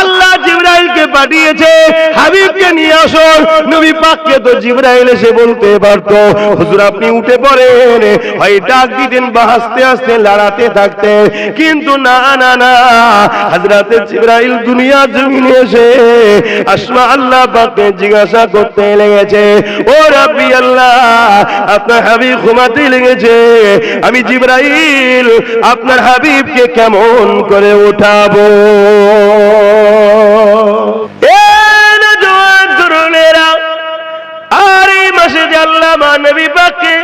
আল্লাহ জিবরাইলকে পাঠিয়েছে হাবিবকে নিয়ে আসো। নবী পাককে তো জিবরাইল এসে বলতে পারতো হুজুর আপনি উঠে পড়েন, হয় ডাক দিতেন বা আস্তে আস্তে লড়াতে থাকতেন, কিন্তু না না না, হযরতে জিবরাইল দুনিয়া জমিনে এসে আসমা আল্লাহ পাককে জিজ্ঞাসা করতে লেগেছে, ও রাব্বি আল্লাহ আপনার হাবিব ঘুমাতে লেগেছে, আমি জিবরাইল আপনার হাবিবকে কেমন করে উঠাবো? আর এই মাসে যে আল্লাহ নবী পাককে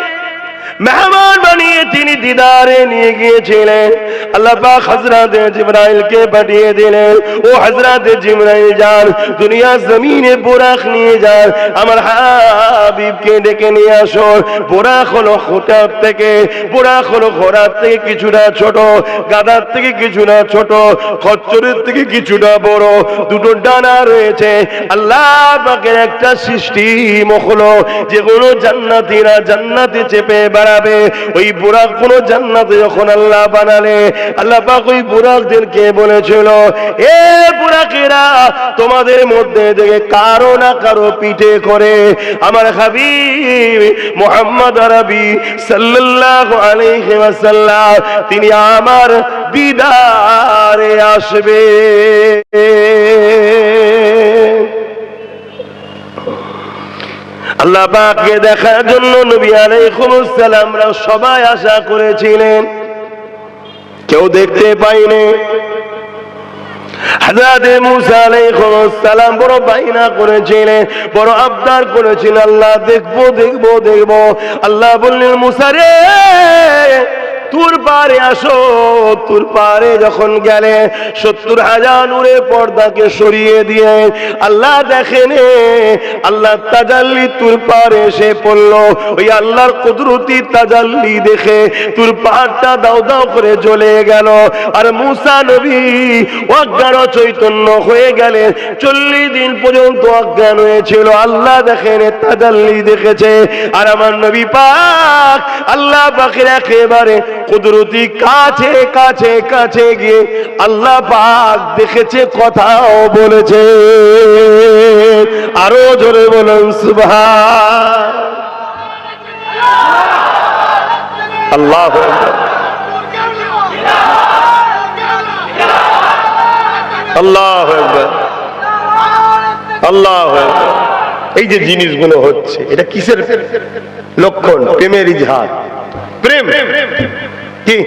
মেহমান বানিয়ে তিনি দিদারে নিয়ে গিয়েছিলেন, আল্লাহ পাক হযরতে জিবরাইলকে পাঠিয়ে দিলেন, ও হযরতে জিবরাইল যান দুনিয়া জমিনে বুরাক নিয়ে যান, আমার হাবিবকে ডেকে নিয়ে আসো। বুরাক হলো খুঁটার থেকে, বুরাক হলো ঘোড়ার থেকে কিছুটা ছোট, গাধার থেকে কিছুটা ছোট, খচ্চরের থেকে কিছুটা বড়, দুটো ডানা রয়েছে। আল্লাহ পাকের একটা সৃষ্টি মখলুক, যেগুলো জান্নাতীরা জান্নাতে চেপে বেড়াবে। ওই বুরাক কোন জান্নাতে যখন আল্লাহ বানালে, আল্লাহ পাক ওই বুরাকদেরকে বলেছিল, এ বুরাকেরা তোমাদের মধ্যে থেকে কারো না কারো পিঠে করে আমার হাবিব মুহাম্মদ আরবি সাল্লাল্লাহু আলাইহি ওয়াসাল্লাম তিনি আমার দিদারে আসবে। আল্লাহ পাককে দেখার জন্য নবী আলাইহিস সালামরা সবাই আশা করেছিলেন, কেউ দেখতে পায়নি। হযরতে মুসা আলাইহিস সালাম বড় বাইনা করেছিলেন, বড় আবদার করেছিলেন, আল্লাহ দেখবো দেখবো দেখবো। আল্লাহ বললেন মুসা রে তুর পারে আসো। তুর পারে যখন গেলে ৭০,০০০ নূরের পর্দাকে সরিয়ে দিয়ে আল্লাহ দেখেন, আল্লাহ তাজাল্লি তুর পারে এসে পড়লো। ওই আল্লাহর কুদরতি তাজাল্লি দেখে তুর পাহাড়টা দাও দাও করে জ্বলে গেল। আর মুসা নবী অজ্ঞান চৈতন্য হয়ে গেলেন, ৪০ দিন পর্যন্ত অজ্ঞান হয়েছিল। আল্লাহ দেখেন তাজাল্লি দেখেছে। আর আমার নবী পাক আল্লাহ পাকের একেবারে কুদরতি কাছে কাছে কাছে গিয়ে আল্লাহ পাক দেখেছে, কথাও বলেছে। আরো জোরে বলুন সুবহান আল্লাহু আকবার, আল্লাহু আকবার, আল্লাহু আকবার। এই যে জিনিসগুলো হচ্ছে, এটা কিসের লক্ষণ? প্রেমের ইজহার। প্রেম কি?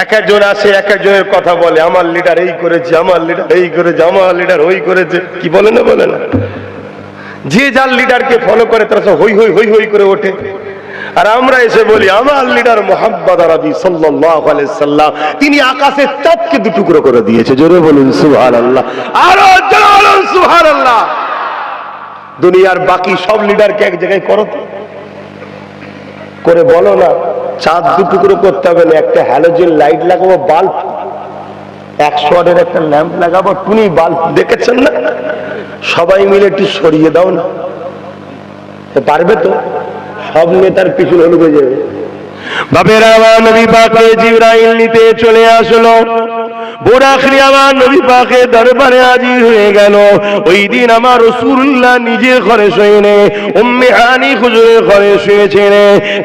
এক একজন আসে, এক একজনের কথা বলে, আমার লিডার এই করেছে, আমার লিডার এই করেছে, আমার লিডার ওই করেছে, কি বলে না বলে না? যে যার লিডারকে ফলো করে তারা সব হই হই হই হই করে ওঠে। আর আমরা এসে বলি আমার লিডার মুহাম্মদ আরবি সাল্লাল্লাহু আলাইহি সাল্লাম তিনি আকাশের চাঁদকে দুটুকরো করে দিয়েছে। জোরে বলুন সুবহানাল্লাহ, আরো জোরে বলুন সুবহানাল্লাহ। দুনিয়ার বাকি সব লিডারকে এক জায়গায় করো তো, করে বলো না চাঁদ দুটুকরো করতে হবে না, একটা হ্যালোজেন লাইট লাগাবো, বাল্ব 100 ওয়াটের একটা ল্যাম্প লাগাবো, টুনি বাল্ব দেখেছেন না? সবাই মিলে একটু সরিয়ে দাও না, পারবে তো? সব নেতার পিছনে হলুকে যাবে। বাবেরা আমার নবী পাকে জিবরাইল নিতে চলে আসলো। বুরাকরি আমার নবী পাকের দরবারে হাজির হয়ে গেল। ওই দিন আমার রাসূলুল্লাহ নিজে ঘরে শুয়ে, উম্মে হানি হুজুরের ঘরে শুয়েছেন।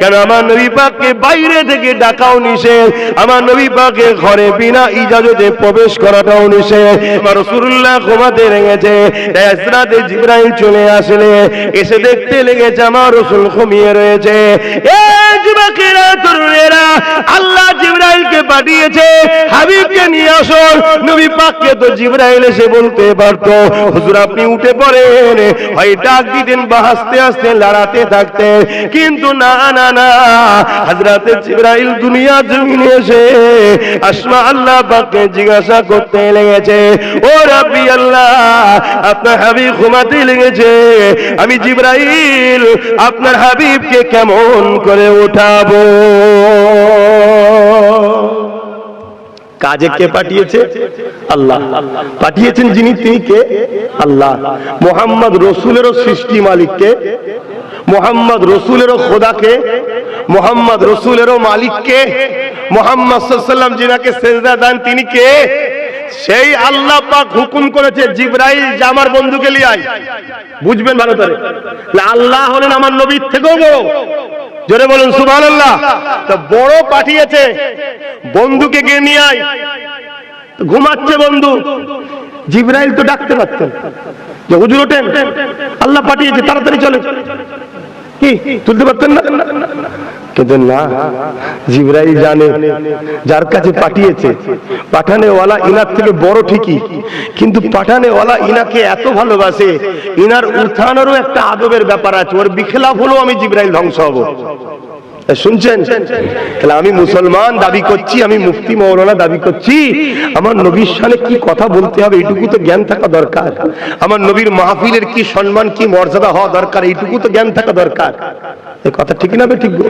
কেন? আমার নবী পাককে বাইরে থেকে ডাকাও নিষেধ, আমার নবী পাকের ঘরে বিনা ইজাজতে প্রবেশ করাটাও নিষেধ। আমার রাসূলুল্লাহ ঘুমাতে লেগেছে, হযরতে জিবরাইল চলে আসলে এসে দেখতে লেগেছে আমার রাসূল ঘুমিয়ে রয়েছে। এই যুবকেরা, তরুণেরা, আল্লাহ জিবরাইলকে পাঠিয়েছে হাবিবকে নিয়ে আসো। নবী পাককে তো জিবরাইল এসে বলতে পারতো হুজুর আপনি উঠে পড়েন, হয় ডাক দিতেন বা আস্তে আস্তে লড়াতে থাকতেন, কিন্তু না না না, হযরতে জিবরাইল দুনিয়া জমিনে এসে আসমা আল্লাহ পাককে জিজ্ঞাসা করতে লেগেছে, ও রাব্বি আল্লাহ আপনার হাবিব ঘুমাতে লেগেছে, আমি জিবরাইল আপনার হাবিবকে কেমন করে উঠাবো? কাজে কে পাঠিয়েছে? আল্লাহ পাঠিয়েছেন। যিনি তিনি কে? আল্লাহ। মুহাম্মদ রসুলেরও সৃষ্টি মালিককে, মুহাম্মদ রসুলেরও খোদাকে, মুহাম্মদ রসুলেরও মালিককে, মুহাম্মদ সাল্লাল্লাহু আলাইহি ওয়াসাল্লাম যিনাকে সেজদা দেন তিনি কে? সেই আল্লাহ পাক হুকুম করেছে জিবরাইল যে আমার বন্ধুকে নিয়ে আয়। বুঝবেন ভালো করে, আল্লাহ হলেন আমার নবীর থেকেও বড়। জোরে বলুন সুবহানাল্লাহ। তো বড় পাঠিয়েছে, বন্ধুকে গিয়ে নিয়ে আয়। ঘুমাচ্ছে বন্ধু, জিবরাইল তো ডাকতে পারতেন যে হুজুর ওঠেন, আল্লাহ পাঠিয়েছে তাড়াতাড়ি চলে, কি তুলতে পারতেন না? কিন্তু না, জিবরাইল জানে যার কাছে পাঠিয়েছে পাঠানেওয়ালা ইনার থেকে বড় ঠিকই, কিন্তু পাঠানেওয়ালা ইনাকে এত ভালোবাসে, ইনার উঠানোরও একটা আদবের ব্যাপার আছে। ওর বিখেলাফ হলো আমি জিবরাইল ধ্বংস হব। শুনছেন? তাহলে আমি মুসলমান দাবি করছি, আমি মুফতি মৌলানা দাবি করছি, আমার নবীর শানে কি কথা বলতে হবে এইটুকু তো জ্ঞান থাকা দরকার। আমার নবীর মাহফিলের কি সম্মান কি মর্যাদা হওয়া দরকার এইটুকু তো জ্ঞান থাকা দরকার। এই কথা ঠিক না? ঠিক গো।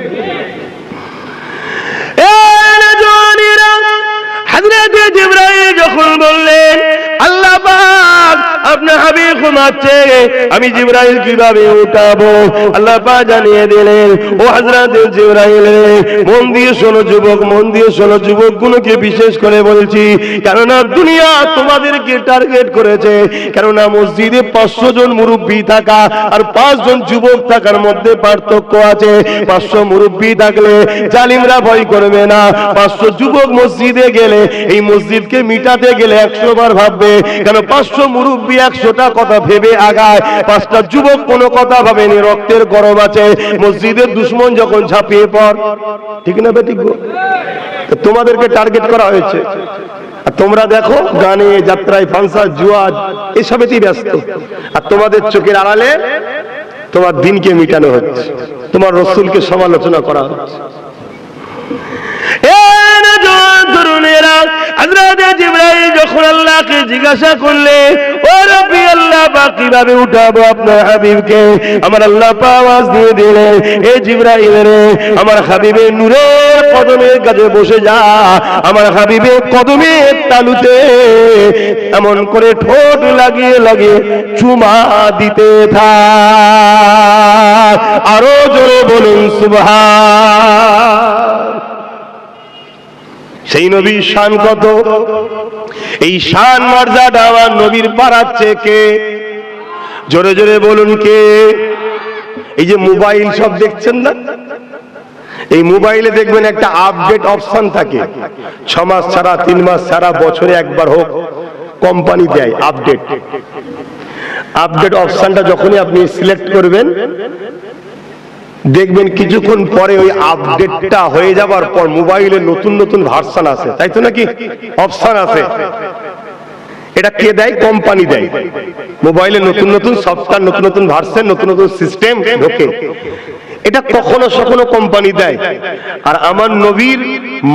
হযরত জিবরাইল যখন বললেন আল্লাহ পাক আপনার হাবিব ঘুমাচ্ছে, আমি জিবরাইল কিভাবে উঠাবো, আল্লাহ পাক জানিয়ে দিলেন, ও হযরত জিবরাইল মন দিয়ে শোনো যুবক, মন দিয়ে শোনো যুবকগুলোকে বিশেষ করে বলছি, কেননা দুনিয়া তোমাদেরকে টার্গেট করেছে। কেননা মসজিদে 500 জন মুরব্বি থাকা আর 5 জন যুবক থাকার মধ্যে পার্থক্য আছে। 500 মুরব্বি থাকলে জালিমরা ভয় করবে না, 500 যুবক মসজিদে গেলে এই মসজিদকে মিটাতে গেলে 100 বার ভাববে, কেন 500 মুরব্বি 100টা কথা ভেবে আগায়, 5টা যুবক কোনো কথা ভাবেনি, রক্তের গরম আছে। মসজিদের দুশমন যখন ঝাঁপিয়ে পড়, ঠিক না বেঠিক? তোমাদেরকে টার্গেট করা হয়েছে, আর তোমরা দেখো গানে যাত্রায় ফাংশন জুয়া এসবেতেই ব্যস্ত, আর তোমাদের চোখের আড়ালে তোমার দিনকে মিটানো হচ্ছে, তোমার রাসূলকে সমালোচনা করা হচ্ছে। যখন আল্লাহকে জিজ্ঞাসা করলে, ও রব্বি আল্লাহ পাক কিভাবে উঠাবো আপনার হাবিবকে, আমার আল্লাহ পাক আওয়াজ দিয়ে দিলেন, এ জিবরাইল রে, আমার হাবিবের নূরের কদমের কাছে বসে যা, আমার হাবিবের কদমের তালুতে এমন করে ঠোঁট লাগিয়ে লাগিয়ে চুমা দিতে থাক। আরো জোরে বলুন সুবহান। সেই নবীর শান কত, এই শান মর্যাদা আমার নবীর বাড়াচ্ছে কে? জোরে জোরে বলুন কে? এই যে মোবাইল সব দেখছেন না, এই মোবাইলে দেখবেন একটা আপডেট অপশন থাকে, 6 মাস ছাড়া 3 মাস ছাড়া বছরে একবার হোক কোম্পানি দেয় আপডেট। আপডেট অপশনটা যখনই আপনি সিলেক্ট করবেন দেখবেন কিছুক্ষণ পরে ওই আপডেটটা হয়ে যাবার পর মোবাইলে নতুন নতুন ভার্সন আসে, তাই তো নাকি? অপশন আছে, এটা কে দেয়? কোম্পানি দেয়। মোবাইলে নতুন নতুন সফটওয়্যার, নতুন নতুন ভার্সন, নতুন নতুন সিস্টেম ঢোকে, এটা কখনো কখনো কোম্পানি দেয়। আর আমার নবীর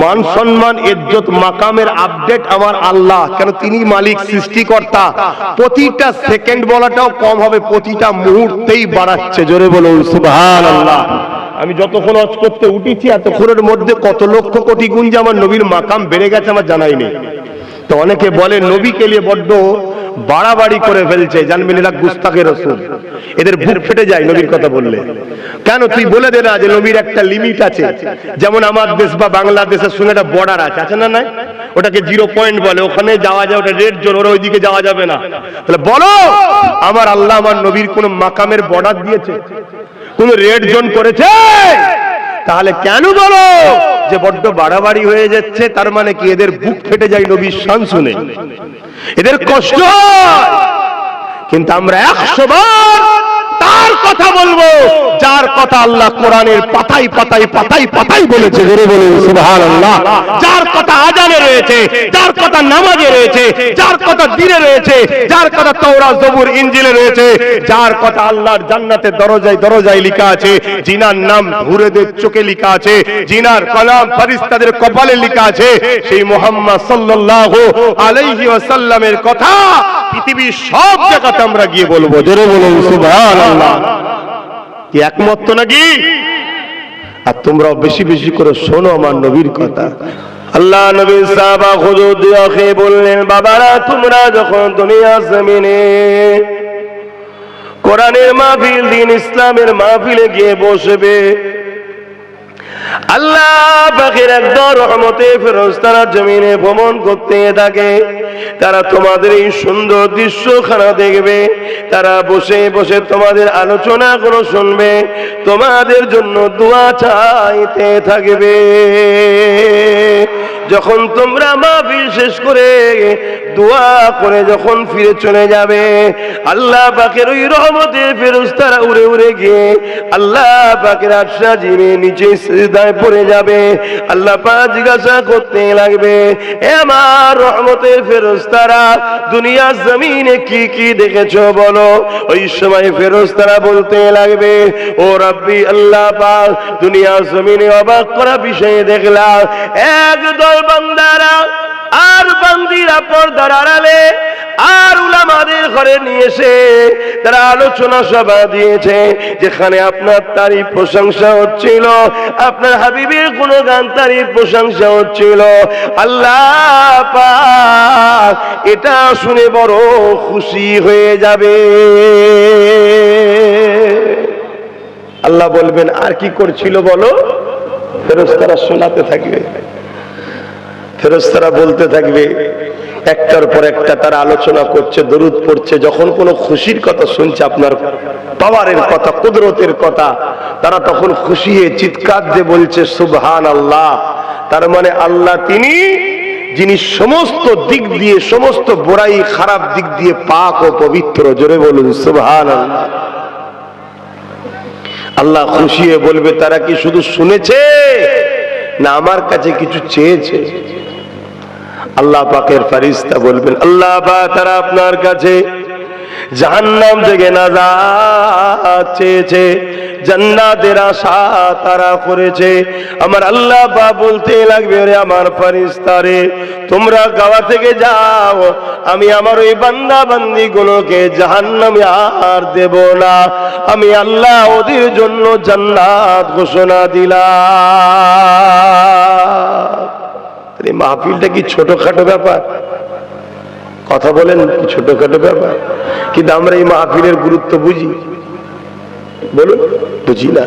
মান সম্মান ইজ্জত মাকামের আপডেট আমার আল্লাহ, কেন তিনি মালিক সৃষ্টিকর্তা, প্রতিটা সেকেন্ড বলাটাও কম হবে, প্রতিটা মুহূর্তেই বাড়াচ্ছে। জোরে বলুন সুবহানাল্লাহ। আমি যতক্ষণ হজ করতে উঠেছি এতক্ষণের মধ্যে কত লক্ষ কোটি গুণ যে আমার নবীর মাকাম বেড়ে গেছে আমার জানাই নেই। তো অনেকে বলে নবীকে নিয়ে বড্ড বাড়াবাড়ি করে ফেলছে, জানবেন এরা গুস্তাখে রাসূল, এদের বুক ফেটে যায় নবীর কথা বললে। কেন তুই বলে দে না যে নবীর একটা লিমিট আছে, যেমন আমার দেশ বা বাংলাদেশের সঙ্গে একটা বর্ডার আছে, আছে না? নাই, ওটাকে 0 পয়েন্ট বলে, ওখানে যাওয়া যায়, ওটা রেড জোন, ওরা ওইদিকে যাওয়া যাবে না। তাহলে বলো আমার আল্লাহ আমার নবীর কোন মাকামের বর্ডার দিয়েছে, কোন রেড জোন করেছে? তাহলে কেন বলো যে বড্ড বাড়াবাড়ি হয়ে যাচ্ছে? তার মানে কি এদের বুক ফেটে যায় নবীর শান শুনে, এদের কষ্ট হয়। কিন্তু আমরা 100 বার তার কথা বলবো যার কথা আল্লাহ কোরআনের পাতায় পাতায় পাতায় পাতায় বলেছে। জোরে বলুন সুবহানাল্লাহ। যার কথা আজানে রয়েছে, যার কথা নামাজে রয়েছে, যার কথা দিনে রয়েছে, যার কথা তাওরাত জবুর ইনজিলে রয়েছে, যার কথা আল্লাহর জান্নাতের দরজায় দরজায় লেখা আছে, জিনার নাম হুরেদের চোখে লেখা আছে, জিনার কালাম ফেরেশতাদের কপালে লেখা আছে, সেই মুহাম্মদ সাল্লাল্লাহু আলাইহি ওয়াসাল্লামের কথা পৃথিবীর সব জায়গাতে আমরা গিয়ে বলবো। জোরে বলুন সুবহানাল্লাহ। কি একমত তো নাকি? আর তোমরা বেশি বেশি করে শোনো আমার নবীর কথা। আল্লাহ নবী সাহাবা হুজুর দিয়ে বললেন, বাবারা তোমরা যখন দুনিয়ার জমিনে কোরআনের মাহফিল, দ্বীন ইসলামের মাহফিলে গিয়ে বসবে, আল্লাহ পাকের একদম রহমতে ফেরেশতারা জমিনে ভ্রমণ করতে থাকে। তারা তোমাদের এই সুন্দর দৃশ্যখানা দেখবে, তারা বসে বসে তোমাদের আলোচনা গুলো শুনবে, তোমাদের জন্য দোয়া চাইতে থাকবে। যখন তোমরা মাহফিল শেষ করে দোয়া করে যখন ফিরে চলে যাবে, আল্লাহ পাকের ওই রহমতের ফেরেশতারা উড়ে উড়ে গিয়ে আল্লাহ পাকের আরশ আজিমে নিচে সিজদায় পড়ে যাবে। আল্লাহ পাক জিজ্ঞাসা করতে লাগবে, হে আমার রহমতের ফেরেশতারা, দুনিয়ার জমিনে কি কি দেখেছো বলো। ওই সময় ফেরেশতারা বলতে লাগবে, ও রব্বি আল্লাহ পাক, দুনিয়ার জমিনে অবাক করা বিষয় দেখলাম, একদল বান্দারা আর বান্দিরা পর্দার আড়ালে আর উলামাদের ঘরে নিয়ে এসে তারা আলোচনা সভা দিয়েছে, যেখানে আপনার তারিফ প্রশংসা হচ্ছিল, আপনার হাবিবের গুণগান তারিফ প্রশংসা হচ্ছিল। আল্লাহ পাক এটা শুনে বড় খুশি হয়ে যাবে। আল্লাহ বলবেন, আর কি করছিল বলো? ফেরেশতারা শোনাতে থাকবে, ফেরেশতারা বলতে থাকবে, একটার পর একটা তারা আলোচনা করছে, দরুদ পড়ছে। যখন কোনো খুশির কথা শুনছে, আপনার পাওয়ারের কথা, কুদরতের কথা, তারা তখন খুশি হয়ে চিৎকার দিয়ে বলছে সুবহানাল্লাহ। তার মানে আল্লাহ তিনি যিনি সমস্ত দিক দিয়ে, সমস্ত বুরাই খারাপ দিক দিয়ে পাক ও পবিত্র। জোরে বলুন সুবহানাল্লাহ। আল্লাহ খুশি হয়ে বলবে, তারা কি শুধু শুনেছে না আমার কাছে কিছু চেয়েছে? আল্লাহ পাকের ফেরেশতা বলবেন, আল্লাহ পাক তারা আপনার কাছে জাহান্নাম থেকে নাজাত চেয়েছে, জান্নাতের আশা তারা করেছে। আমার আল্লাহ পাক বলতে লাগবে, রে আমার ফেরেশতারে, তোমরা গাওয়া থেকে যাও, আমি আমার ওই বান্দা বান্দি গুলোকে জাহান্নামে আর দেব না। আমি আল্লাহ ওদের জন্য জান্নাত ঘোষণা দিলাম। এই মাহফিলটা কি ছোটখাটো ব্যাপার? কথা বলেন, কি ছোটখাটো ব্যাপার? কিন্তু আমরা এই মাহফিলের গুরুত্ব বুঝি? বলুন, বুঝি না।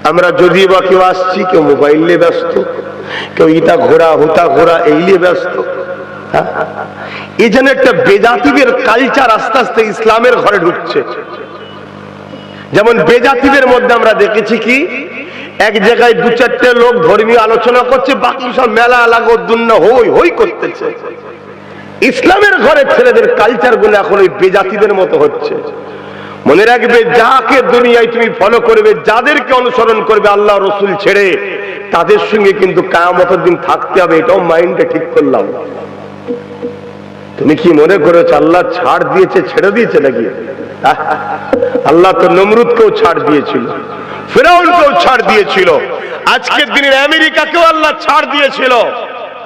আমরা যদি বা কেউ আসছি, কেউ মোবাইল নিয়ে ব্যস্ত, কেউ ইটা ঘোরা হুতা ঘোরা এই নিয়ে ব্যস্ত। এই যেন একটা বেজাতিদের কালচার আস্তে আস্তে ইসলামের ঘরে ঢুকছে। যেমন বেজাতিদের মধ্যে আমরা দেখেছি কি, এক জায়গায় দু চারটে লোক ধর্মীয় আলোচনা করছে, বাকি সব মেলা লাগর দুন্ন হই হই করতেছে। ইসলামের ঘরে ছেলেদের কালচার গুলো এখন ওই বেজাতিদের মতো হচ্ছে। মনে রাখবে, যাকে দুনিয়ায় তুমি ফলো করবে, যাদেরকে অনুসরণ করবে আল্লাহ রসুল ছেড়ে, তাদের সঙ্গে কিন্তু কিয়ামতের দিন থাকতে হবে। এটাও মাইন্ডে ঠিক করলাম। তুমি কি মনে করেছো আল্লাহ ছাড় দিয়েছে, ছেড়ে দিয়েছে নাকি? আল্লাহ তো নমরুদকেও ছাড় দিয়েছিল, ফিরআউনকেও ছাড় দিয়েছিল, আজকের দিনের আমেরিকাকেও আল্লাহ ছাড় দিয়েছিল।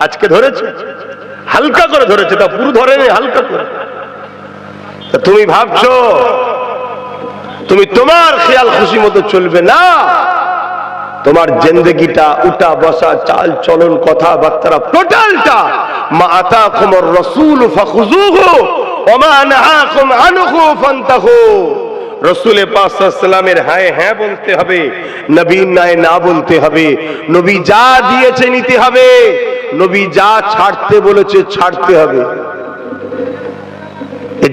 আজকে ধরেছে, হালকা করে ধরেছে, তা পুরো ধরেনি, হালকা করে। তুমি ভাবছো তুমি তোমার খেয়াল খুশি মতো চলবে না। তোমার জিন্দেগিটা, উঠা বসা, চাল চলন, কথাবার্তা, টোটালটা মা আতাকুমুর রাসূল ফাখুযুহু ওয়া মা নাহাকুম আনহু ফান্তাহু। রাসূল পাক সাল্লাল্লাহু আলাইহি ওয়াসাল্লামের হ্যাঁ হ্যাঁ বলতে হবে, নবীর নাই না বলতে হবে। নবী যা দিয়েছে নিতে হবে, নবী যা ছাড়তে বলেছে ছাড়তে হবে।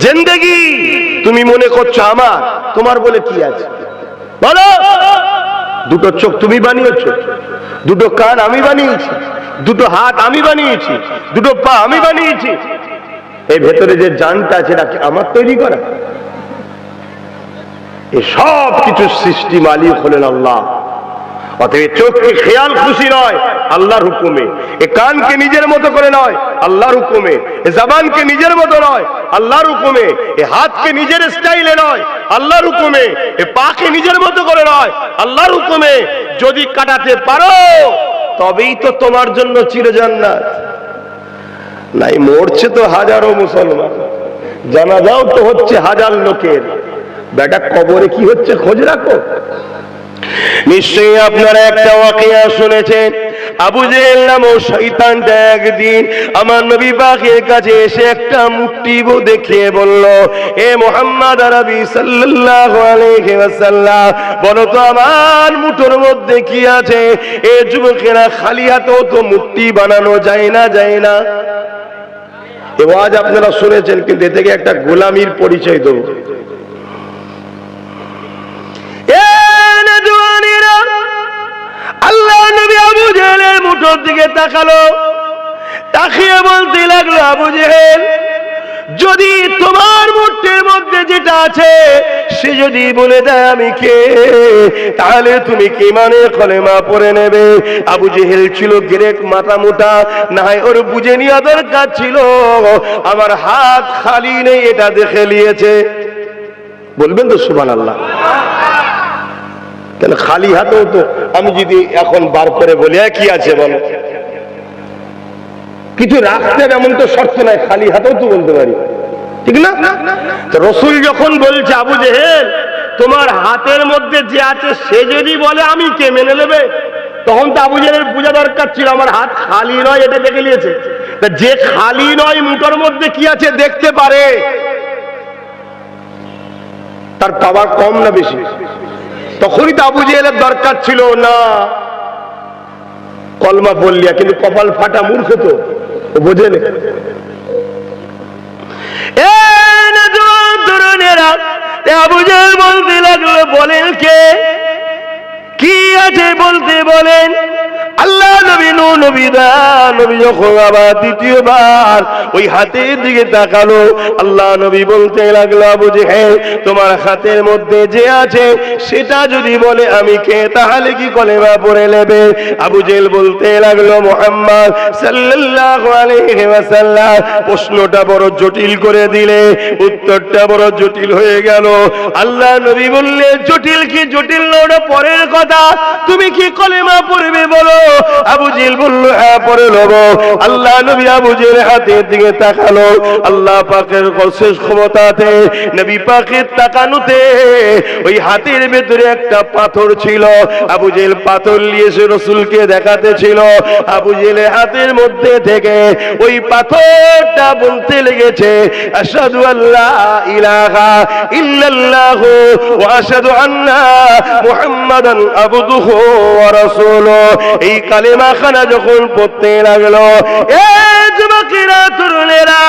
জিন্দেগি তুমি মনে করছো আমার, তোমার বলে কি আছে বলো? দুটো চোখ তুমি বানিয়েছো, দুটো কান আমি বানিয়েছি, দুটো হাত আমি বানিয়েছি, দুটো পা আমি বানিয়েছি। এই ভেতরে যে জানটা আছে এটা আমার তৈরি করা? এই সব কিছু সৃষ্টি মালিক হলেন আল্লাহ। অতএব চোখকে খেয়াল খুশি নয়, আল্লাহর হুকুমে। এ কানকে নিজের মতো করে নয়, আল্লাহর হুকুমে। এ জবানকে নিজের মতো নয়, আল্লাহর হুকুমে। এ হাতকে নিজের স্টাইলে নয়, আল্লাহর হুকুমে। এ পাকে নিজের মতো করে নয়, আল্লাহর হুকুমে। যদি কাটাতে পারো তবেই তো তোমার জন্য চিরজান্নাত। নাই মরছে তো হাজারো মুসলমান, জানাজাও তো হচ্ছে হাজার লোকের। বেটা কবরে কি হচ্ছে খোঁজ রাখো। নিশ্চয়ই আপনারা একটা ওয়াকিয়া শুনেছেন, আবু জেহেল নামক শয়তানটা একদিন আমার নবী পাকের কাছে এসে একটা মুট্টি দেখিয়ে বলল, এ মুহাম্মদ আরবি সাল্লাল্লাহু আলাইহি ওয়াসাল্লাম, বলো তো আমার মুঠোর মধ্যে কি আছে? এ যুবকেরা খালি হাতেও তো মুট্টি বানানো যায় না, যায় না। এ ওয়াজ আপনারা শুনেছেন, কিন্তু এ থেকে একটা গোলামির পরিচয় দেব। আল্লাহ নবী আবু জেহেলের মুঠোর দিকে তাকালো, তাকিয়ে বলতে লাগলো, আবু জেহেল, যদি তোমার মুঠের মধ্যে যেটা আছে সে যদি বলে দেয় আমি কে, তাহলে তুমি কি মানে কলেমা পড়ে নেবে? আবু জেহেল ছিল গ্রেট মাথা মোটা, না হয় ওর বুঝে নেওয়া দরকার ছিল আমার হাত খালি নেই, এটা দেখে নিয়েছে। বলবেন তো সুবহানাল্লাহ। কেন খালি হাতেও তো আমি যদি এখন বার করে বলি কি আছে বলো, কিছু রাখতে এমন তো শর্ত নাই, খালি হাতেও তো বলতে পারি, ঠিক না? তো রাসূল যখন বলছে আবু জেহেল তোমার হাতের মধ্যে যে আছে সে যদি বলে আমি কে, মেনে নেবে? তখন তো আবু জেহেলের বোঝা দরকার ছিল আমার হাত খালি নয়, এটা দেখে নিয়েছে। যে খালি নয় মুঠোর মধ্যে কি আছে দেখতে পারে, তার পাওয়ার কম না বেশি? তখনই তো আবু জেহেলের দরকার ছিল না কলমা বললিয়া, কিন্তু কপাল ফাটা মূর্খ তো, বোঝে না। আবু জেহেল বলতে লাগলো, বলেন কে, কি আছে বলতে বলেন। আল্লাহ নবী নবী যখন আবার দ্বিতীয়বার ওই হাতের দিকে তাকালো, আল্লাহ নবী বলতে লাগলো, আবু জেহেল তোমার হাতের মধ্যে যে আছে সেটা যদি বলে আমি কে, তাহলে কি কলেমা পড়ে নেবে? আবু জেহেল বলতে লাগলো, মুহাম্মদ সাল্লাল্লাহু আলাইহি ওয়াসাল্লাম, প্রশ্নটা বড় জটিল করে দিলে, উত্তরটা বড় জটিল হয়ে গেল। আল্লাহ নবী বললে, জটিল কি জটিল না ওটা পরের কথা, তুমি কি কলেমা পড়বে বলো? আবু জেহেল বলল, হ্যাঁ পড়ে নেব। আল্লাহ নবী আবু জেহেলের হাতের দিকে তাকালো, আল্লাহ পাকের শেষ ক্ষমতাতে নবী পাকের তাকানোতে ওই হাতের ভেতরে একটা পাথর ছিল। আবু জেহেল পাথর নিয়ে এসে রাসূলকে দেখাতে ছিল। আবু জেহেলের হাতের মধ্যে থেকে ওই পাথরটা বলতে লেগেছে, আশহাদু আল্লা ইলাহা ইল্লাল্লাহু ওয়া আশহাদু আন্না মুহাম্মাদান আবদুহু ওয়া রাসূলুহু। এই কালেমা খানা যখন পড়তে লাগলো, এ যুবকেরা তরুণেরা,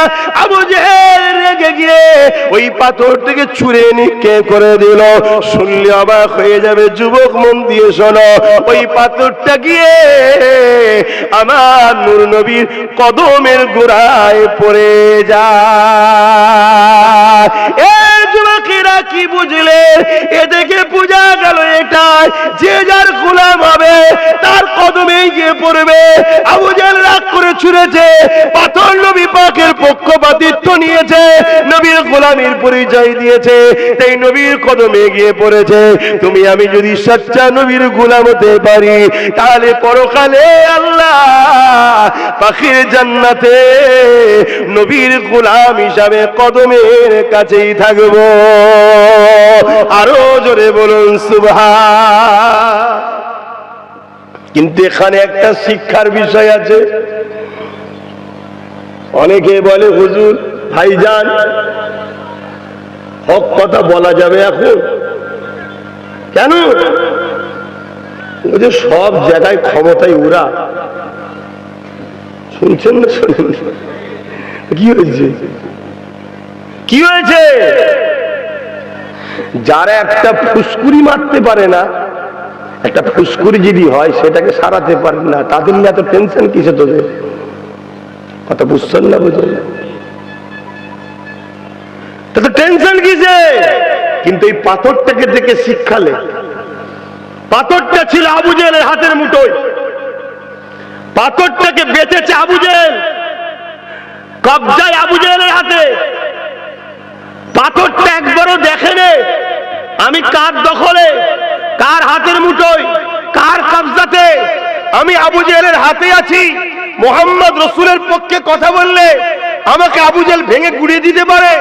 আবু জেহেল রেগে গিয়ে ওই পাথর থেকে ছুঁড়ে নিক্ষেপ করে দিল। শুনলে অবাক হয়ে যাবে, যুবক মন দিয়ে শোনো, ওই পাথরটা গিয়ে আমার নূর নবীর কদমের গোড়ায় পড়ে যায়। এ যুবকেরা কি বুঝলে? এ দেখে বোঝা গেল এটা যে যার গোলাম হবে তার কদমে গিয়ে পড়বে। আবু জেহেল রাগ করে ছুঁড়েছে, পাথর নবী পাকের পক্ষপাতিত্ব নিয়েছে, নবীর গোলামীর পরিচয় দিয়েছে, তাই নবীর কদমে গিয়ে পড়েছে। তুমি আমি যদি সচ্চা নবীর গোলাম হতে পারি, তাহলে পরকালে আল্লাহ পাখির জান্নাতে নবীর গোলাম হিসাবে কদমের কাছেই থাকবো। আরো জোরে বলুন সুবহান। কিন্তু এখানে একটা শিক্ষার বিষয় আছে। অনেকে বলে, হুজুর ভাইজান হক কথা বলা যাবে এখন? কেন? যে সব জায়গায় ক্ষমতায় উড়া। শুনছেন না? শুনুন কি হয়েছে, কি হয়েছে? যারা একটা ফুসকুরি মারতে পারে না, একটা ফুসকুরি যদি হয় সেটাকে সারাতে পারে না, তাদের নিয়ে এত টেনশন কিসে? তোদের কথা বুঝছেন না? বুঝলেন না? তো টেনশন কিসে? কিন্তু এই পাথরটাকে দেখে শিক্ষালে। পাথরটা ছিল আবু জেহেলের হাতের মুঠোয়, পাথরটাকে বেঁচেছে আবু জেহেল, কবজায় আবু জেহেলের হাতে। পাথরটা একবারও দেখেনে আমি কার দখলে, কার হাতের মুঠোয়, কার কবজাতে। আমি আবু জেহেলের হাতে আছি। মুহাম্মদ রাসূলের পক্ষে কথা বললে আমাকে আবু জেহেল ভেঙে গুড়িয়ে দিতে পারে,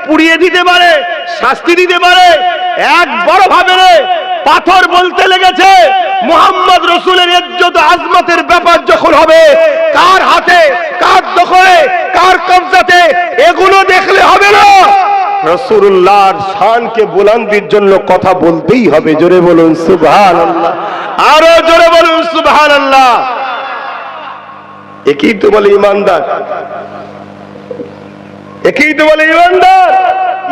পুড়িয়ে দিতে পারে, শাস্তি দিতে পারে। একবারও ভাবে রে পাথর বলতে লেগেছে মুহাম্মদ রাসূলের ইজ্জত আজমতের ব্যাপার যখন হবে, কার হাতে, কার দখলে, কার কবজাতে, এগুলো দেখলে হবে না। রাসূলুল্লাহর শানকে বুলন্দির জন্য কথা বলতেই হবে। জোরে বলুন সুবহানাল্লাহ, আরো জোরে বলুন সুবহানাল্লাহ। একই তো বলে ইমানদার, একই তো বলে ইমানদার।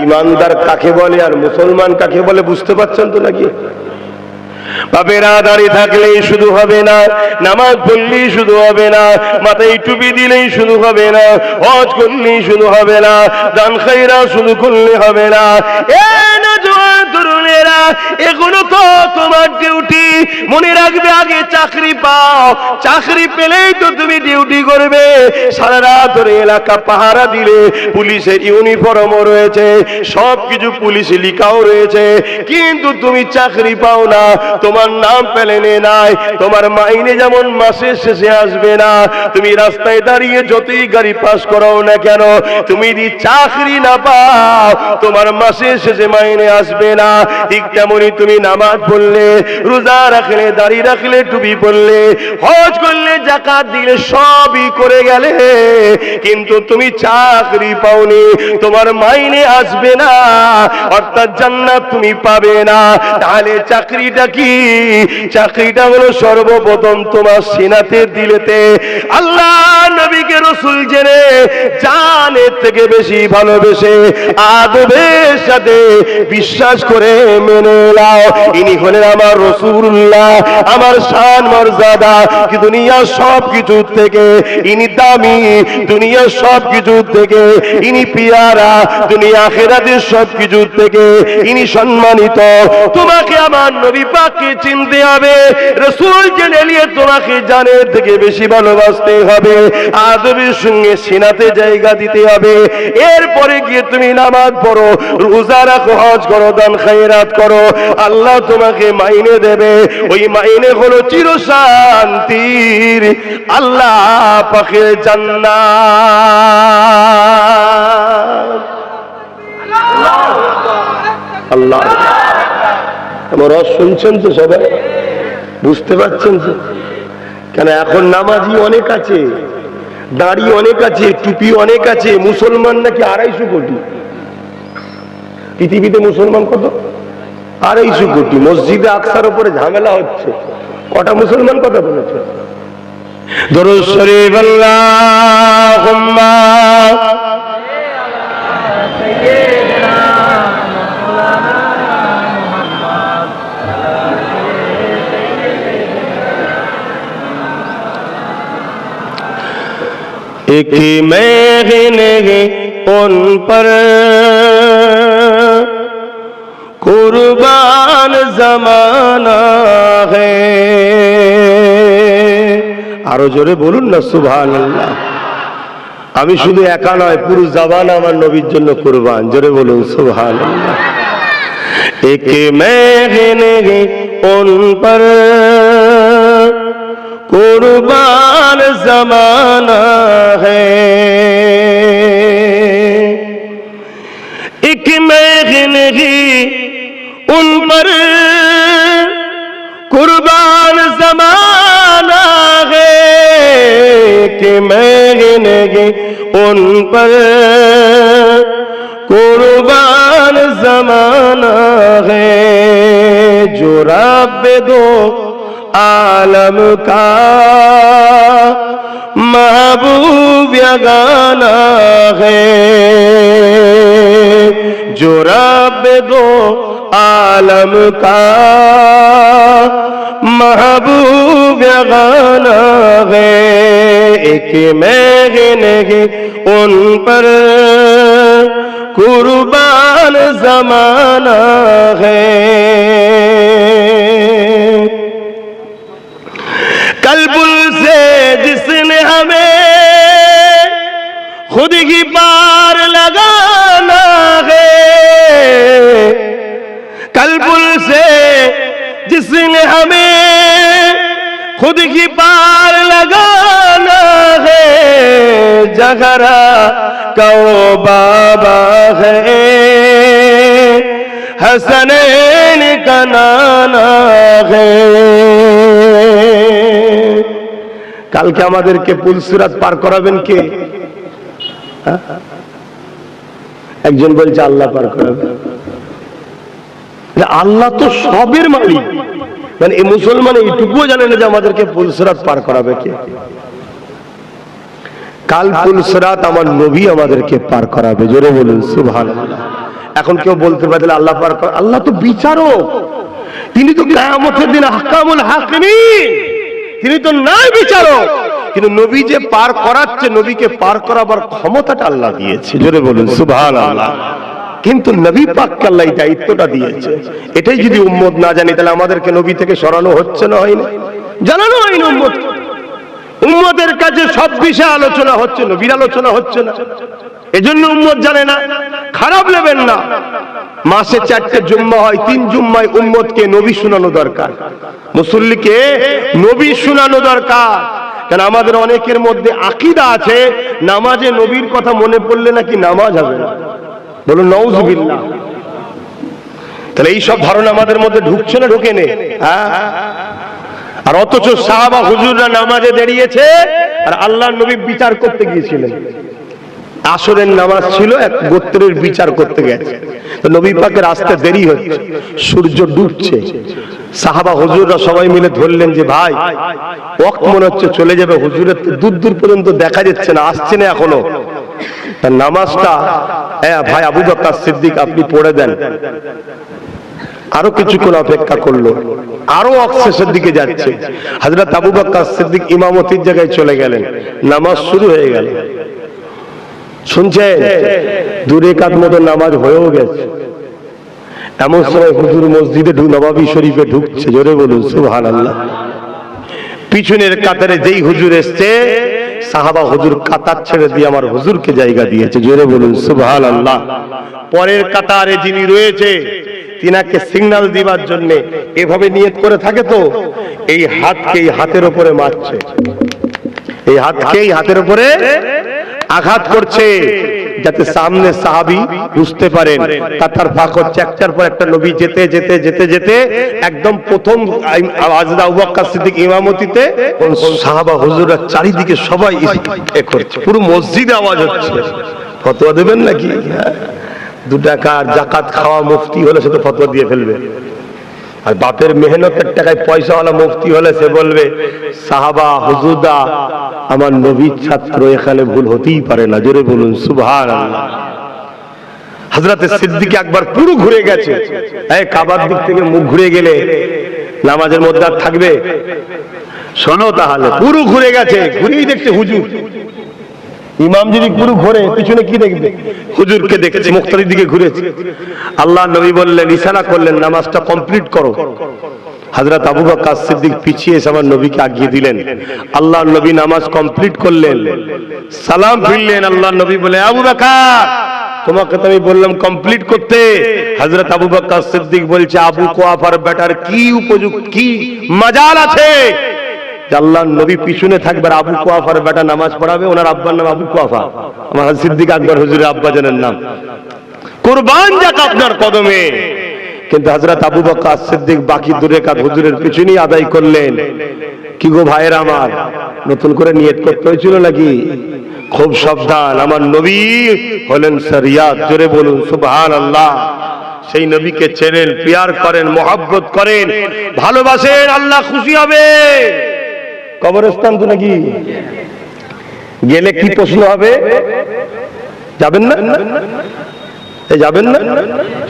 ইমানদার কাকে বলে আর মুসলমান কাকে বলে বুঝতে পারছেন তো নাকি? বাপেরা দাঁড়িয়ে থাকলেই শুধু হবে না, নামাজ পড়লেই শুধু হবে না, মাথায় টুপি দিলেই শুধু হবে না, হজ করলেই শুধু হবে না, দান খায়রাত শুধু করলে হবে না। তরুণেরা, এগুলো তো তোমার ডিউটি। মনে রাখবে, আগে চাকরি পাও, চাকরি পেলেই তো তুমি ডিউটি করবে। সারা রাত ধরে এলাকা পাহারা দিলে, পুলিশের ইউনিফর্মও রয়েছে, সবকিছু পুলিশে লিখাও রয়েছে, কিন্তু তুমি চাকরি পাও না, তোমার নাম প্লেনে নাই, তোমার মাইনে যেমন মাসের শেষে আসবে না। তুমি রাস্তায় দাঁড়িয়ে যতই গাড়ি পাস করাও না কেন, তুমি যদি চাকরি না পাও, তোমার মাসের শেষে মাইনে আসবে না। ঠিক তেমনি তুমি নামাজ পড়লে, রোজা রাখলে, দাড়ি রাখলে, টুপি পড়লে, হজ করলে, যাকাত দিলে, সবই করে গেলে, কিন্তু তুমি চাকরি পাওনি, তোমার মাইনে আসবে না, অর্থাৎ জান্নাত তুমি পাবে না। তাহলে চাকরিটা কি? চাকরিটা হলো সর্বপ্রথম তোমার সিনাতে দিলেতে আল্লাহ নবীকে রাসূল জেনে জানের থেকে বেশি ভালোবেসে আদবের সাথে বিশ্বাস করে মেনে নাও। ইনি হলেন আমার রাসূলুল্লাহ, আমার শান মর্যাদা কি দুনিয়ার সব কিছু থেকে ইনি দামি, দুনিয়ার সব কিছু থেকে ইনি পিয়ারা, দুনিয়া আখিরাতের সব কিছু থেকে ইনি সম্মানিত। তোমাকে আমার নবী পাককে চিনতে হবে, রাসূল জেনে নিয়ে তোমাকে জানের থেকে বেশি ভালোবাসতে হবে, আদবের সঙ্গে সিনাতে জায়গা দিতে হবে। এরপরে গিয়ে তুমি নামাজ পড়ো, রোজা রাখো, হজ করো, দান খায়রাত করো, আল্লাহ তোমাকে মাইনে দেবে। ওই মাইনে হলো চিরশান্তির আল্লাহ পাকের জান্নাত। আল্লাহ, আমার রস শুনছেন তো সবাই? বুঝতে পারছেন তো? কেন এখন নামাজি অনেক আছে, দাড়ি অনেক আছে, টুপি অনেক আছে, মুসলমান নাকি 250 কোটি। পৃথিবীতে মুসলমান কত? 250 কোটি। মসজিদে আকসার উপরে ঝামেলা হচ্ছে, কটা মুসলমান কথা বলেছে? দরুদ শরীফ আল্লাহুম্মা एक महने उन पर कुर्बान जमाना है। আরো জোরে বলুন না সুবহানাল্লাহ। আমি শুধু একা নয়, পুরো জামানা আমার নবীর জন্য কুরবান। জোরে বলুন সুবহানাল্লাহ। एक महने उन पर कुर्बान जमाना है, एक महने उन पर कुर्बान जमाना है, कि महने उन पर कुर्बान जमाना है, जो रब दो आलम का महबूब यगाना है, जो रब दो आलम का महबूब यगाना है, एक महने उन पर कुर्बान जमाना है। कल्बुल से जिसने हमें खुद ही पार लगाना है, कल्बुल से जिसने हमें खुद ही पार लगाना है, जगरा कौ बाबा है, हसनैन का नाना है। কালকে আমাদেরকে পুলসিরাত পার করাবেন কে? একজন বলছে আল্লাহ পার করাবে। আল্লাহ তো সবের মালিক, মানে এই মুসলমান এইটুকুও জানে না যে আমাদেরকে পুলসিরাত পার করাবে কে। কাল পুলসিরাত আমার নবী আমাদেরকে পার করাবে, জোরে বলুন সুবহানাল্লাহ। এখন কেউ বলতে পারে আল্লাহ পার কর, আল্লাহ তো বিচারক, তিনি তো কিয়ামতের দিন আহকামুল হাকিমিন, তিনি তো ন্যায় বিচারক। কিন্তু নবী যে পার করাচ্ছে, নবীকে পার করাবার ক্ষমতাটা আল্লাহ দিয়েছে, জোরে বলুন সুবহানাল্লাহ। কিন্তু নবী পাককে আল্লাহ এই দায়িত্বটা দিয়েছে। এটাই যদি উম্মত না জানি তাহলে আমাদেরকে নবী থেকে সরানো হচ্ছে না, হয় না? জানানো হয়নি উম্মত। উম্মতের কাছে সব বিষয়ে আলোচনা হচ্ছে, নবীর আলোচনা হচ্ছে না, এজন্য উম্মত জানে না। খারাপ নেবেন না, মাসে 4টে জুম্মা হয়, 3 জুম্মায় উম্মতকে নবী শোনানো দরকার, মুসল্লিকে নবী শোনানো দরকার। কারণ আমাদের অনেকের মধ্যে আকীদা আছে নামাজে নবীর কথা মনে পড়লে নাকি নামাজ হবে না, বলুন নাউযুবিল্লাহ। তাহলে এই সব ধারণা আমাদের মধ্যে ঢুকছে না, ঢোকে নে? আর অথচ সাহাবা হুজুররা নামাজে দাঁড়িয়েছে আর আল্লাহর নবী বিচার করতে গিয়েছিলেন। আসরের নামাজ ছিল, এক গোত্রের বিচার করতে গেছে, তো নবী পাকের আসতে দেরি হচ্ছে, সূর্য ডুবছে। সাহাবা হুজুররা সবাই মিলে ধরলেন যে ভাই ওয়াক্ত মনে হচ্ছে চলে যাবে, হুজুরের দূর দূর পর্যন্ত দেখা যাচ্ছে না, আসছে না এখনো, তার নামাজটা ভাই আবু বকর সিদ্দিক আপনি পড়ে দেন। আরো কিছুক্ষণ অপেক্ষা করলো, আরো শেষের দিকে যাচ্ছে, হযরত আবু বকর সিদ্দিক ইমামতির জায়গায় চলে গেলেন, নামাজ শুরু হয়ে গেল। শুনছেন, 2 রাকাত মতো নামাজ হয়েও গেছে। এমন সময় হুজুর মসজিদে নববী শরীফে ঢুকছে, জোরে বলুন সুবহানাল্লাহ। পিছনের কাতারে যেই হুজুর এসছে, সাহাবা হুজুর কাতার ছেড়ে দিয়ে আমার হুজুরকে জায়গা দিয়েছে, জোরে বলুন সুবহানাল্লাহ। পরের কাতারে যিনি রয়েছে তিনাকে সিগন্যাল দিবার জন্য এভাবে নিয়ত করে থাকে, তো এই হাতকে এই হাতের উপরে মারছে, এই হাতকে এই হাতের উপরে আঘাত করছে, যাতে সামনে সাহাবী বুঝতে পারেন কাতার ফাঁক হচ্ছে। একটার পর একটা নবী যেতে যেতে যেতে যেতে একদম প্রথম হযরত আবু বকর সিদ্দিক ইমামতিতে, সাহাবা হুজুররা চারিদিকে সবাই এ করছে, পুরো মসজিদে আওয়াজ হচ্ছে। ফতোয়া দেবেন নাকি? 2 টাকার যাকাত খাওয়া মুফতি হলে সে তো ফতোয়া দিয়ে ফেলবে, আর বাপের মেহনতের টাকায় পয়সাওয়ালা মুফতি হলে সে বলবে সাহাবা হুজুরদা আমার নবীর ছাত্র, এখানে ভুল হতেই পারে না, জোরে বলুন সুবহানাল্লাহ। হযরত সিদ্দিক একবার পুরো ঘুরে গেছে, এই কাবার দিক থেকে মুখ ঘুরে গেলে নামাজের মধ্যে আর থাকবে? শোনো তাহলে, পুরো ঘুরে গেছে, ঘুরেই দেখছে হুজুর। ইমাম যদি পুরো ঘুরে পিছনে কি দেখবে? হুজুরকে দেখছে, মুক্তাদির দিকে ঘুরেছে। আল্লাহ নবী বললেন, ইশারা করলেন নামাজটা কমপ্লিট করো। হযরত আবু বকর সিদ্দিক পিছিয়ে এসে আমার নবীকে আগিয়ে দিলেন। আল্লাহ নবী নামাজ কমপ্লিট করলেন, সালাম ফিরলেন। আল্লাহ নবী বলে, আবু বকর তোমাকে তো আমি বললাম কমপ্লিট করতে। হযরত আবু বকর সিদ্দিক বলছে, আবু কুয়াফার বেটার কি উপযুক্ত, কি মাজাল আছে আল্লাহর নবী পিছনে থাকবে, আবু কুয়াফার বেটা নামাজ পড়াবে। ওনার আব্বার নাম আবু কুয়াফা, আমার সিদ্দিক আকবর হুজুরের আব্বাজানের নাম। কুরবান যাক আপনার কদমে। কিন্তু হযরত আবু বকর সিদ্দিক বাকি 2 রাকাত হুজুরের পিছনেই আদায় করলেন। কি গো ভাইয়েরা আমার, নতুন করে নিয়ত করতে হয়েছিল নাকি? খুব সাবধান, আমার নবী হলেন শরিয়াত, জোরে বলুন সুবহানাল্লাহ। সেই নবীকে চেনেন, প্যার করেন, মহব্বত করেন, ভালোবাসেন, আল্লাহ খুশি হবে। কবরস্থান তো নাকি গেলে কি প্রশ্ন হবে? যাবেন না? যাবেন না?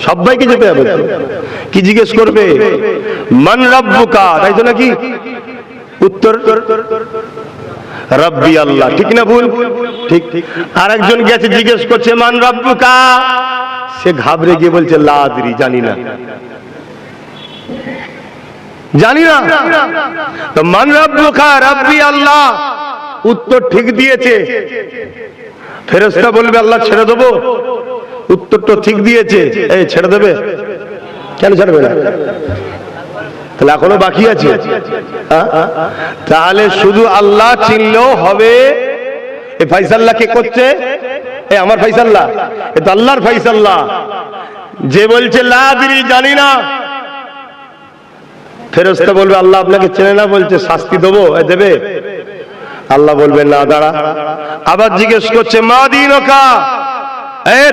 সবাইকে যেতে হবে। কি জিজ্ঞেস করবে? মান রাব্বুকা, তাই তো নাকি? উত্তর রব্বি আল্লাহ, ঠিক না ভুল? ঠিক। আরেকজন গেছে জিজ্ঞেস করছে মান রাব্বুকা, সে ঘাবড়ে গিয়ে বলছে লা আদরি, জানি না, জানি না। তো মান রাব্বুকা, রব্বি আল্লাহ, উত্তর ঠিক দিয়েছে। ফেরেশতা বলবে আল্লাহ ছেড়ে দেবো? উত্তর তো ঠিক দিয়েছে, এই ছেড়ে দেবে? কেন ছাড়বে না? তাহলে এখনো বাকি আছে। তাহলে শুধু আল্লাহ চিনলেও হবে? এই ফাইসাল্লাহ কে করছে? এই আমার ফাইসাল্লাহ? এ তো আল্লাহর ফাইসাল্লাহ। যে বলছে লা আদরি, জানি না, ফেরেশতা বলবে আল্লাহ আপনাকে চেনে না, বলছে শাস্তি দেবো, দেবে? আল্লাহ বলবে না, দাঁড়া। আবার জিজ্ঞেস করছে মা দীনুকা,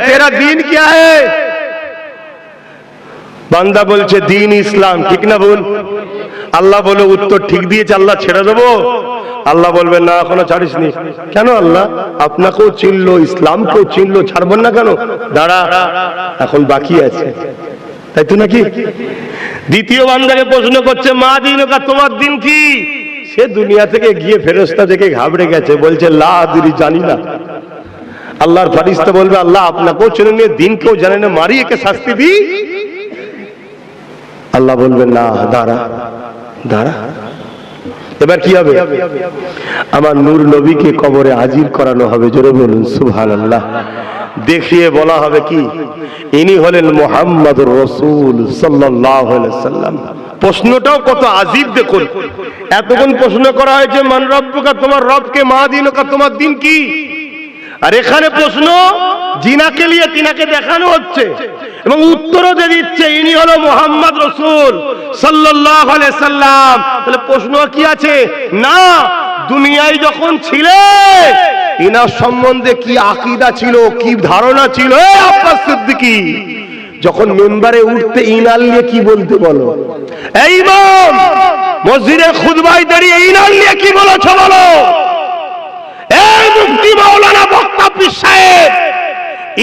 তেরা দিন क्या है? বান্দা বলছে দিন ইসলাম। ঠিক না ভুল? আল্লাহ বলে উত্তর ঠিক দিয়েছে, আল্লাহ ছেড়ে দেবো? আল্লাহ বলবেন না, এখনো ছাড়িসনি। কেন? আল্লাহ আপনাকেও চিনলো, ইসলামকেও চিনলো, ছাড়বেন না কেন? দাঁড়া, এখন বাকি আছে, তাই তো নাকি? দ্বিতীয় বান্দাকে প্রশ্ন করছে মা দীনুকা, তোমার দিন কি? সে দুনিয়া থেকে গিয়ে ফেরেশতা দেখে ঘাবড়ে গেছে, বলছে লা আদরি, জানি না। আল্লাহর ফেরেশতা বলবে আল্লাহ আপনাকেও চেনে নিয়ে দিনকেও জানে না, মারি একে শাস্তি দি। আল্লাহ বলবেন না, দাঁড়া দাঁড়া। এবার কি হবে? আমার নূর নবীকে কবরে হাজির করানো হবে, জোরে বলুন সুবহানাল্লাহ। দেখিয়ে বলা হবে কি, ইনি হলেন মুহাম্মদুর রাসূল সাল্লাল্লাহু আলাইহি ওয়াসাল্লাম। প্রশ্নটাও কত আজীব দেখুন। এতক্ষণ প্রশ্ন করা হয়েছে মান রব্বুকা, তোমার রবকে, মা দীনুকা, তোমার দিন কি? আর এখানে প্রশ্ন জিনাকে নিয়ে তিনাকে দেখানো হচ্ছে এবং উত্তরও দিয়ে দিচ্ছে ইনি হলো মুহাম্মদ রাসূল সাল্লাল্লাহু আলাইহি সাল্লাম। তাহলে প্রশ্ন কি আছে? না, দুনিয়ায় যখন ছিলে ইনার সম্বন্ধে কি আকীদা ছিল, কি ধারণা ছিল? আব্বাস সিদ্দিকী যখন মেম্বারে উঠতে ইনাল নিয়ে কি বলতে বলো? এই ইমাম মসজিদে খুতবায় দাঁড়িয়ে ইনাল নিয়ে কি বলেছো বলো? এই মুফতি মাওলানা বক্তা পীর সাহেব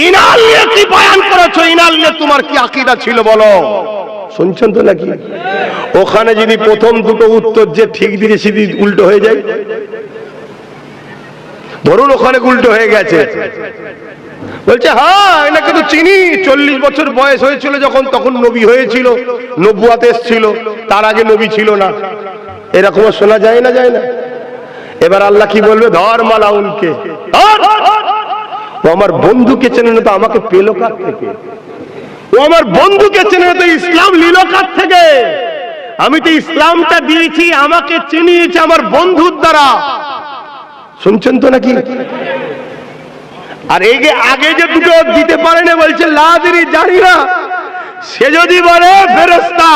ইনাল নিয়ে কি বয়ান করেছো? ইনাল নিয়ে তোমার কি আকীদা ছিল বলো? শুনছেন তো নাকি? ওখানে যদি প্রথম দুটো উত্তর যে ঠিক দিয়েছে সেটি উল্টো হয়ে যায়, ধরুন ওখানে উল্টো হয়ে গেছে, বলছে হ্যাঁ এনাকে তো চিনি, 40 বছর বয়স হয়েছিল যখন, তখন নবী হয়েছিল, নবুয়াত এসেছিল, তার আগে নবী ছিল না। এরকম শোনা যায় না, যায় না? এবার আল্লাহ কি বলবে? ধর মালা উনকে, ও আমার বন্ধুকে চেনে না তো আমাকে পেল কার থেকে? ও আমার বন্ধুকে চেনে না তো ইসলাম নিল কার থেকে? আমি তো ইসলামটা দিয়েছি, আমাকে চিনিয়েছে আমার বন্ধুর দ্বারা। শুনছেন তো নাকি? আর এই যে আগে যে দুটো দিতে পারে না, বলছে লা আদরি, জানি না। সে যদি বলে ফেরেশতা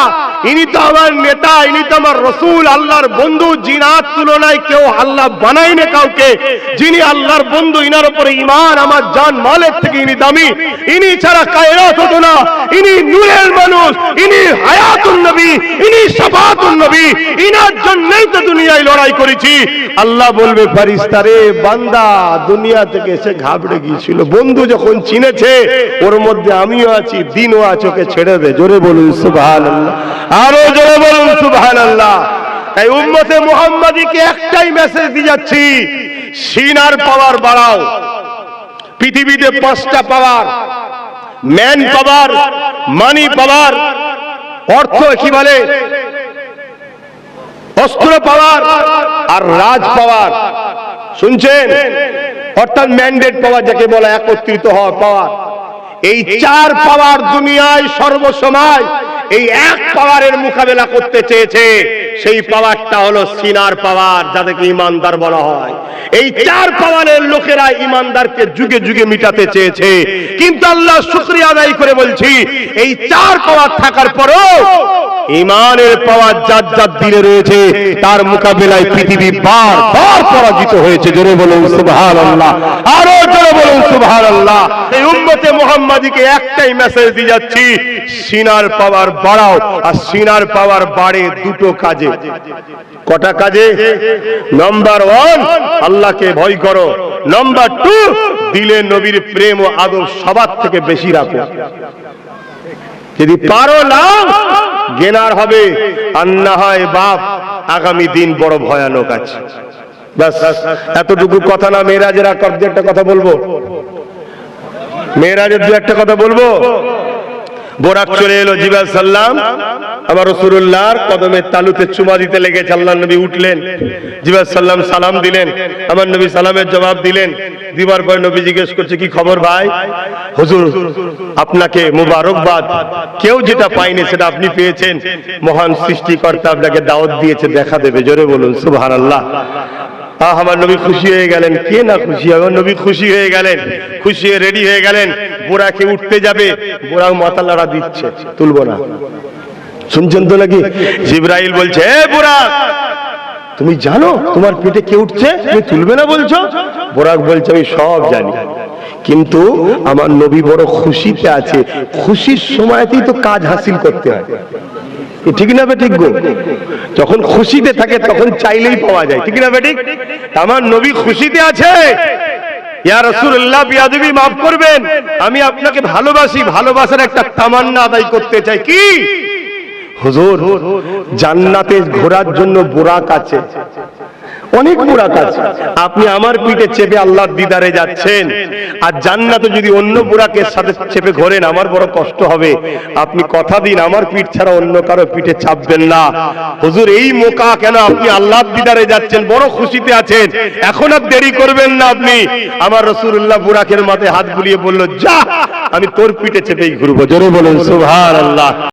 ইনি তো আমার নেতা, ইনি তো আমার রাসূল, আল্লাহর বন্ধু, জিনার তুলনায় কেউ আল্লাহ বানায় না কাউকে, যিনি আল্লাহর বন্ধু ইনার উপরে ঈমান আমার জান মালের থেকে ইনি দামি, ইনি ছাড়া কায়নাত হতো না, ইনি নূরের মানুষ, ইনি হায়াতুন নবী, ইনি শাফাআতুন নবী, ইনার জন্যই তো দুনিয়ায় লড়াই করেছি। আল্লাহ বলবে ফেরেশতা রে বান্দা দুনিয়া থেকে এসে ঘাবড়ে গিয়েছিল, বন্ধু যখন চিনেছে ওর মধ্যে আমিও আছি, দিনও আছে, ওকে ছেড়ে দে। জোরে বলুন সুবহানাল্লাহ, আরো জোরে বলুন সুবহানাল্লাহ। তাই উম্মতে মুহাম্মাদীকে একটাই মেসেজ দিয়ে যাচ্ছি, সিনার পাওয়ার বাড়াও। পৃথিবীতে 5টা পাওয়ার, ম্যান পাওয়ার, মানি পাওয়ার, অর্থ কি বলে, অস্ত্র পাওয়ার আর রাজ পাওয়ার। শুনছেন? অর্থাৎ ম্যান্ডেট পাওয়ার যাকে বলা, একত্রিত হওয়ার পাওয়ার। এই 4 পাওয়ার দুনিয়ায় সর্বসময় এই এক পাওয়ারের মোকাবেলা করতে চেয়েছে। সেই পাওয়ারটা হলো সিনার পাওয়ার, যাদেরকে ইমানদার বলা হয়। এই 4 পাওয়ারের লোকেরা ইমানদারকে যুগে যুগে মিটাতে চেয়েছে, কিন্তু আল্লাহ শুকরিয়া আদায় করে বলছি এই 4 পাওয়ার থাকার পরও ইমানের পাওয়ার যার যার দিলে রয়েছে তার মোকাবেলায় পৃথিবী বারবার পরাজিত হয়েছে। জোরে বলুন সুবহানাল্লাহ, আরো জোরে বলুন সুবহানাল্লাহ। এই উম্মতে মুহাম্মাদীকে একটাই মেসেজ দিয়ে যাচ্ছি, সিনার পাওয়ার বাড়াও। আর সিনার পাওয়ার বাড়ে দুটো কাজে। কটা কাজে? নাম্বার 1 আল্লাহকে ভয় করো, নাম্বার 2 দিলে নবীর প্রেম ও আদব সবার থেকে বেশি রাখো। যদি পারো না গেনার হবে, আর না হয় বাপ আগামী দিন বড় ভয়ানক আছে। ব্যাস এতটুকু কথা না, মেরাজের একটা কথা বলবো, মেরাজের 2-1টা কথা বলবো। বোরাক চলে এলো, জিবরাইল সাল্লাম আমার রাসূলুল্লাহর কদমের তালুতে চুমা দিতে লেগেছে। আল্লাহ নবী উঠলেন, জিবরাইল সাল্লাম সালাম দিলেন, আমার নবী সালামের জবাব দিলেন। দিবার পর নবী জিজ্ঞেস করছে কি খবর ভাই? হুজুর আপনাকে মুবারকবাদ, কেউ যেটা পায়নি সেটা আপনি পেয়েছেন, মহান সৃষ্টিকর্তা আপনাকে দাওয়াত দিয়েছে, দেখা দেবে। জোরে বলুন সুবহানাল্লাহ। আমার নবী খুশি হয়ে গেলেন। কে না খুশি হবে? নবী খুশি হয়ে গেলেন, খুশি হয়ে রেডি হয়ে গেলেন। বোরাকে উঠতে যাবে, বোরা মাথা লাড়া দিচ্ছে, তুলবো না। শুনছেন তো নাকি? জিবরাইল বলছে, এ বুরাক, তুমি জানো তোমার পেটে কে উঠছে, তুমি তুলবে না বলছো? বুরাক বলছে, আমি সব জানি, কিন্তু আমার নবী বড় খুশিতে আছে, খুশির সময়তেই তো কাজ হাসিল করতে হয়, ঠিক না বেঠিক গো? যখন খুশিতে থাকে তখন চাইলেই পাওয়া যায়, ঠিক না বেঠিক? আমার নবী খুশিতে আছে। ইয়া রাসূলুল্লাহ, বিয়াদবি মাফ করবেন, আমি আপনাকে ভালোবাসি, ভালোবাসার একটা তামান্না আদায় করতে চাই। কি? হুজুর, জান্নাতে ঘোরার জন্য বুরাক আছে, অনেক বুরাক আছে, আপনি আমার পিঠে চেপে আল্লাহর দিদারে যাচ্ছেন, আর জান্নাতে যদি অন্য বুরাকের সাথে চেপে ঘোরেন আমার বড় কষ্ট হবে, আপনি কথা দিন আমার পিঠ ছাড়া অন্য কারো পিঠে চাপবেন না। হুজুর, এই মোকা কেন? আপনি আল্লাহর দিদারে যাচ্ছেন, বড় খুশিতে আছেন, এখন আর দেরি করবেন না আপনি। আমার রাসূলুল্লাহ বুরাকের মাথায় হাত বুলিয়ে বলল, যা, আমি তোর পিঠে চেপেই ঘুরবো। জোরে বলেন সুবহানাল্লাহ।